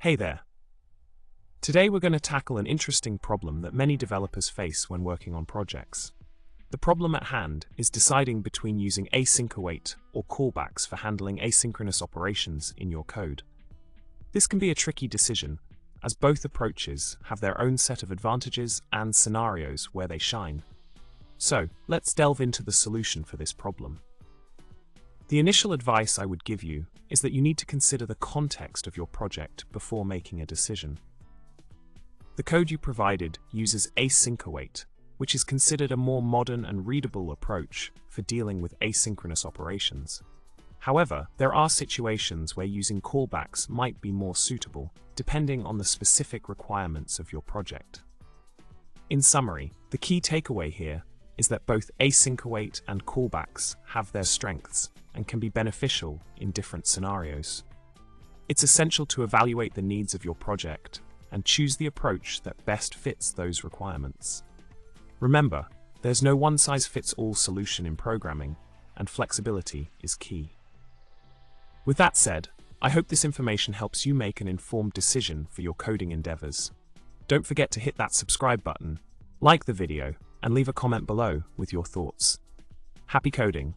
Hey there. Today we're going to tackle an interesting problem that many developers face when working on projects. The problem at hand is deciding between using async-await or callbacks for handling asynchronous operations in your code. This can be a tricky decision, as both approaches have their own set of advantages and scenarios where they shine. So, let's delve into the solution for this problem. The initial advice I would give you is that you need to consider the context of your project before making a decision. The code you provided uses async-await, which is considered a more modern and readable approach for dealing with asynchronous operations. However, there are situations where using callbacks might be more suitable, depending on the specific requirements of your project. In summary, the key takeaway here is that both async-await and callbacks have their strengths and can be beneficial in different scenarios. It's essential to evaluate the needs of your project and choose the approach that best fits those requirements. Remember, there's no one-size-fits-all solution in programming, and flexibility is key. With that said, I hope this information helps you make an informed decision for your coding endeavors. Don't forget to hit that subscribe button, like the video, and leave a comment below with your thoughts. Happy coding!